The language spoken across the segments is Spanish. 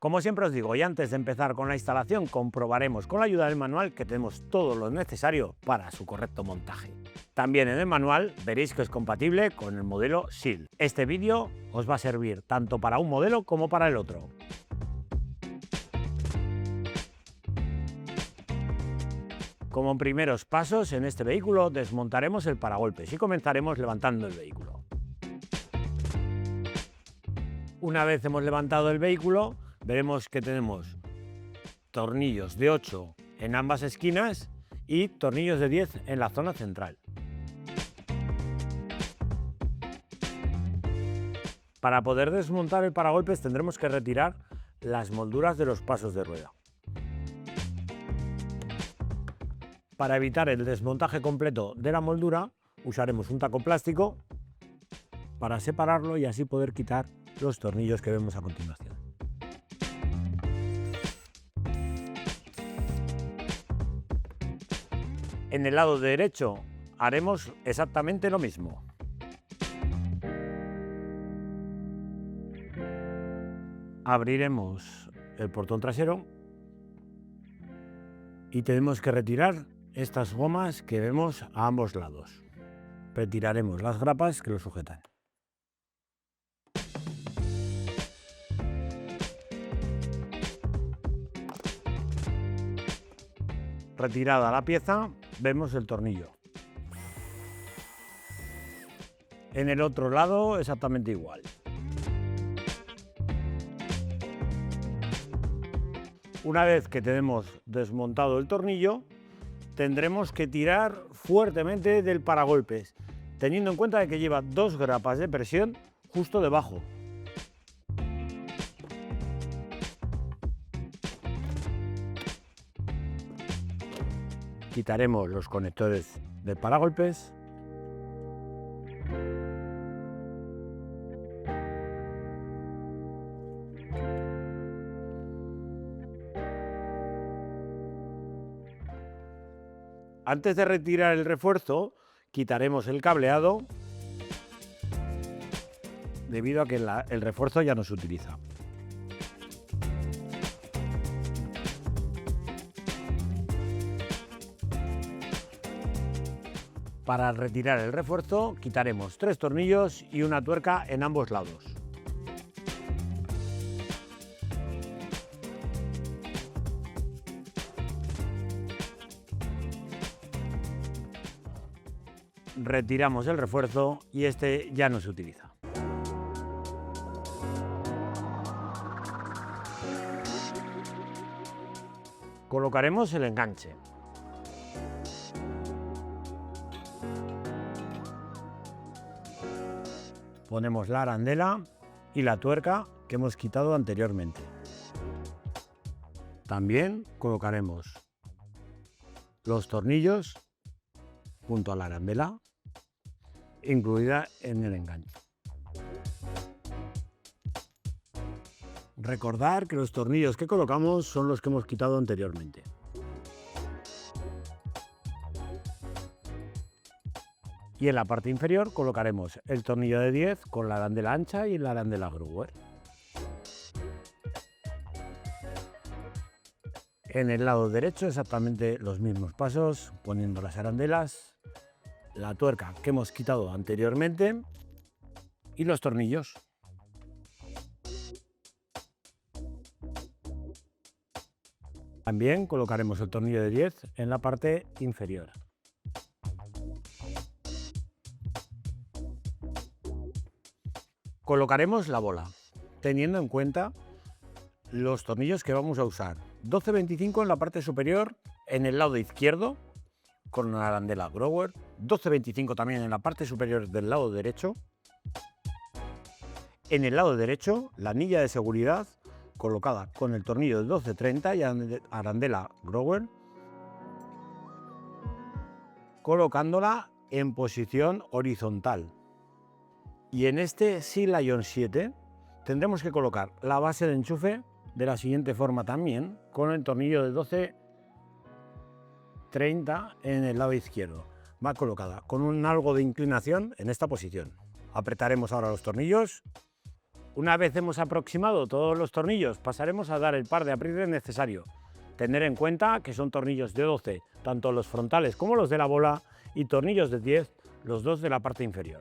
Como siempre os digo, y antes de empezar con la instalación, comprobaremos con la ayuda del manual que tenemos todo lo necesario para su correcto montaje. También en el manual veréis que es compatible con el modelo SIL. Este vídeo os va a servir tanto para un modelo como para el otro. Como primeros pasos en este vehículo desmontaremos el paragolpes y comenzaremos levantando el vehículo. Una vez hemos levantado el vehículo, veremos que tenemos tornillos de 8 en ambas esquinas y tornillos de 10 en la zona central. Para poder desmontar el paragolpes tendremos que retirar las molduras de los pasos de rueda. Para evitar el desmontaje completo de la moldura, usaremos un taco plástico para separarlo y así poder quitar los tornillos que vemos a continuación. En el lado derecho haremos exactamente lo mismo. Abriremos el portón trasero y tenemos que retirar estas gomas que vemos a ambos lados. Retiraremos las grapas que lo sujetan. Retirada la pieza, vemos el tornillo. En el otro lado exactamente igual. Una vez que tenemos desmontado el tornillo, tendremos que tirar fuertemente del paragolpes, teniendo en cuenta que lleva 2 grapas de presión justo debajo. Quitaremos los conectores del paragolpes. Antes de retirar el refuerzo, quitaremos el cableado, debido a que el refuerzo ya no se utiliza. Para retirar el refuerzo, quitaremos 3 tornillos y una tuerca en ambos lados. Retiramos el refuerzo y este ya no se utiliza. Colocaremos el enganche. Ponemos la arandela y la tuerca que hemos quitado anteriormente. También colocaremos los tornillos junto a la arandela, incluida en el enganche. Recordar que los tornillos que colocamos son los que hemos quitado anteriormente. Y en la parte inferior colocaremos el tornillo de 10 con la arandela ancha y la arandela Grower. En el lado derecho exactamente los mismos pasos, poniendo las arandelas, la tuerca que hemos quitado anteriormente y los tornillos. También colocaremos el tornillo de 10 en la parte inferior. Colocaremos la bola, teniendo en cuenta los tornillos que vamos a usar. 12-25 en la parte superior, en el lado izquierdo, con la arandela Grower. 12-25 también en la parte superior del lado derecho. En el lado derecho, la anilla de seguridad colocada con el tornillo de 12-30 y arandela Grower, colocándola en posición horizontal. Y en este SIL Ion 7 tendremos que colocar la base de enchufe de la siguiente forma también, con el tornillo de 12-30 en el lado izquierdo. Va colocada con un algo de inclinación en esta posición. Apretaremos ahora los tornillos Una vez hemos aproximado todos los tornillos, pasaremos a dar el par de aprietes necesario. Tener en cuenta que son tornillos de 12, tanto los frontales como los de la bola, y tornillos de 10, los dos de la parte inferior.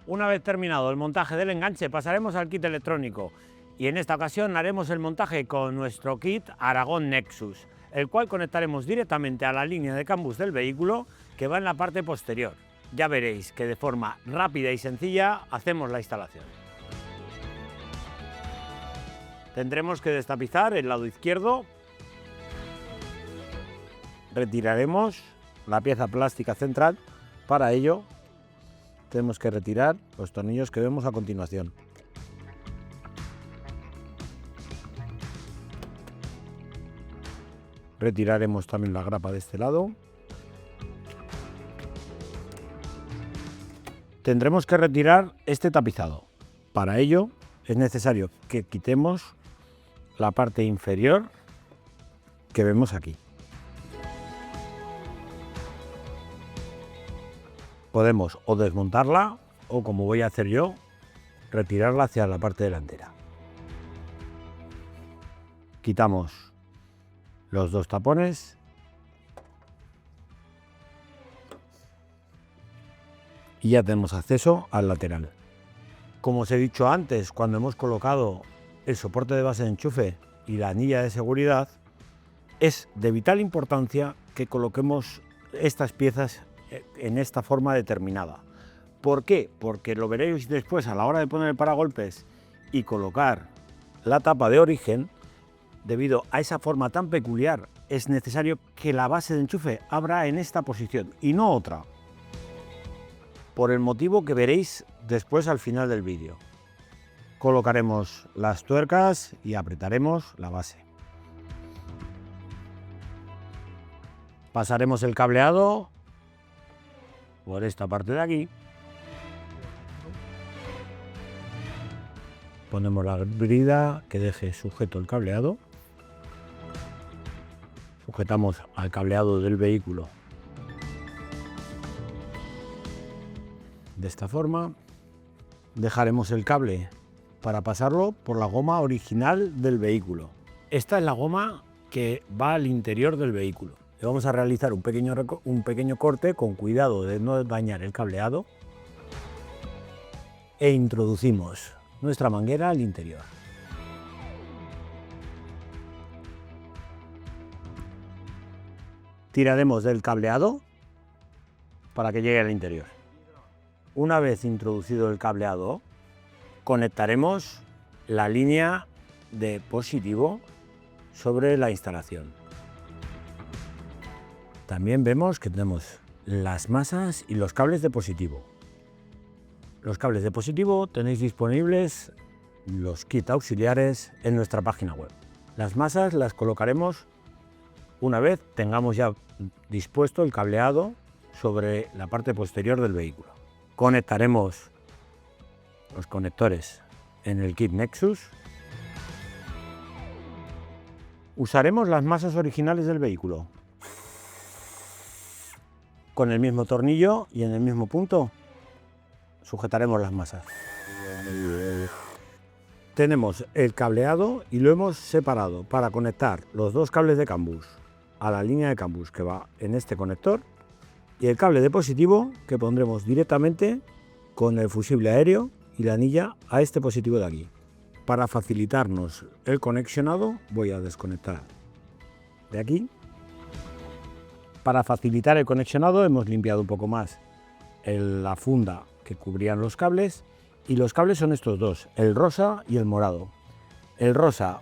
Una vez terminado el montaje del enganche, pasaremos al kit electrónico y en esta ocasión haremos el montaje con nuestro kit Aragon Nexus, el cual conectaremos directamente a la línea de cambus del vehículo que va en la parte posterior. Ya veréis que de forma rápida y sencilla hacemos la instalación. Tendremos que destapizar el lado izquierdo. Retiraremos la pieza plástica central. Para ello tenemos que retirar los tornillos que vemos a continuación. Retiraremos también la grapa de este lado. Tendremos que retirar este tapizado. Para ello es necesario que quitemos la parte inferior que vemos aquí. Podemos o desmontarla o, como voy a hacer yo, retirarla hacia la parte delantera. Quitamos los dos tapones y ya tenemos acceso al lateral. Como os he dicho antes, cuando hemos colocado el soporte de base de enchufe y la anilla de seguridad, es de vital importancia que coloquemos estas piezas en esta forma determinada. ¿Por qué? Porque lo veréis después a la hora de poner el paragolpes y colocar la tapa de origen. Debido a esa forma tan peculiar, es necesario que la base de enchufe abra en esta posición y no otra, por el motivo que veréis después al final del vídeo. Colocaremos las tuercas y apretaremos la base. Pasaremos el cableado por esta parte de aquí. Ponemos la brida que deje sujeto el cableado. Sujetamos al cableado del vehículo de esta forma. Dejaremos el cable para pasarlo por la goma original del vehículo. Esta es la goma que va al interior del vehículo. Le vamos a realizar un pequeño corte con cuidado de no dañar el cableado e introducimos nuestra manguera al interior. Tiraremos del cableado para que llegue al interior. Una vez introducido el cableado, conectaremos la línea de positivo sobre la instalación. También vemos que tenemos las masas y los cables de positivo. Los cables de positivo tenéis disponibles los kits auxiliares en nuestra página web. Las masas las colocaremos una vez tengamos ya dispuesto el cableado sobre la parte posterior del vehículo. Conectaremos los conectores en el kit Nexus. Usaremos las masas originales del vehículo. Con el mismo tornillo y en el mismo punto sujetaremos las masas. Tenemos el cableado y lo hemos separado para conectar los dos cables de cambus a la línea de cambus que va en este conector y el cable de positivo que pondremos directamente con el fusible aéreo y la anilla a este positivo de aquí. Para facilitarnos el conexionado voy a desconectar de aquí. Para facilitar el conexionado hemos limpiado un poco más la funda que cubrían los cables y los cables son estos dos, el rosa y el morado. El rosa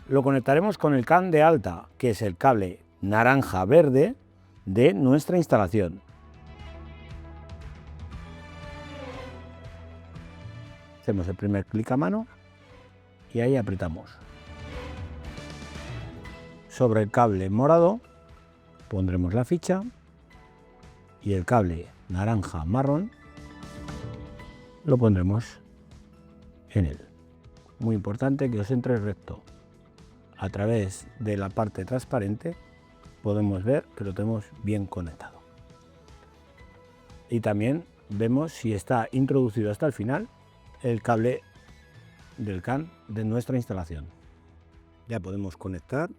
lo conectaremos con el CAN de alta, que es el cable naranja-verde de nuestra instalación. Hacemos el primer clic a mano y ahí apretamos. Sobre el cable morado pondremos la ficha y el cable naranja-marrón lo pondremos en él. Muy importante que os entre recto. a través de la parte transparente podemos ver que lo tenemos bien conectado. Y también vemos si está introducido hasta el final el cable del CAN de nuestra instalación. Ya podemos conectar,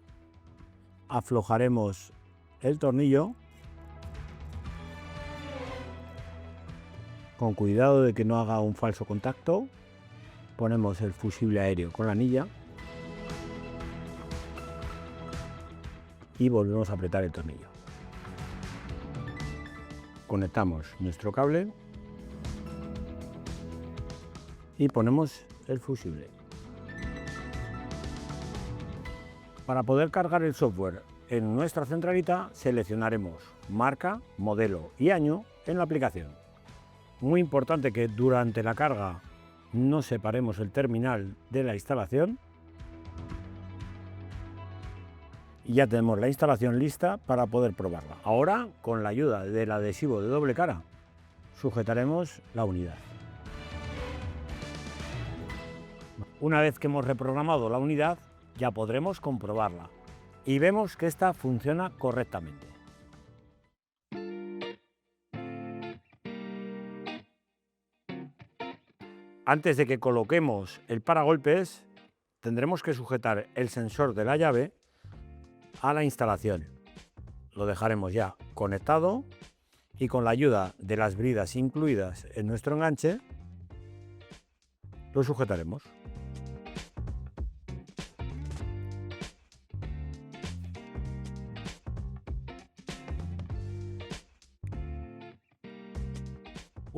aflojaremos el tornillo con cuidado de que no haga un falso contacto. Ponemos el fusible aéreo con la anilla y volvemos a apretar el tornillo. Conectamos nuestro cable y ponemos el fusible. Para poder cargar el software en nuestra centralita, seleccionaremos marca, modelo y año en la aplicación. Muy importante que durante la carga no separemos el terminal de la instalación. Y ya tenemos la instalación lista para poder probarla. Ahora, con la ayuda del adhesivo de doble cara, sujetaremos la unidad. Una vez que hemos reprogramado la unidad, ya podremos comprobarla y vemos que esta funciona correctamente. Antes de que coloquemos el paragolpes, tendremos que sujetar el sensor de la llave a la instalación. Lo dejaremos ya conectado y con la ayuda de las bridas incluidas en nuestro enganche, lo sujetaremos.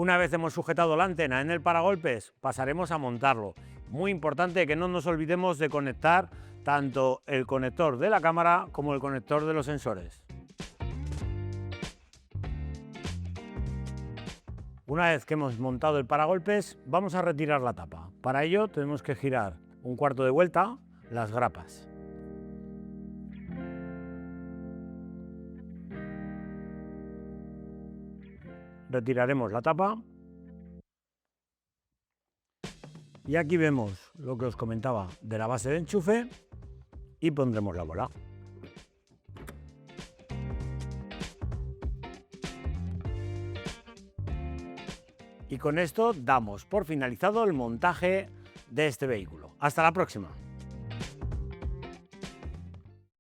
Una vez hemos sujetado la antena en el paragolpes, pasaremos a montarlo. Muy importante que no nos olvidemos de conectar tanto el conector de la cámara como el conector de los sensores. Una vez que hemos montado el paragolpes, vamos a retirar la tapa. Para ello tenemos que girar un cuarto de vuelta las grapas. Retiraremos la tapa y aquí vemos lo que os comentaba de la base de enchufe y pondremos la bola. Y con esto damos por finalizado el montaje de este vehículo. Hasta la próxima.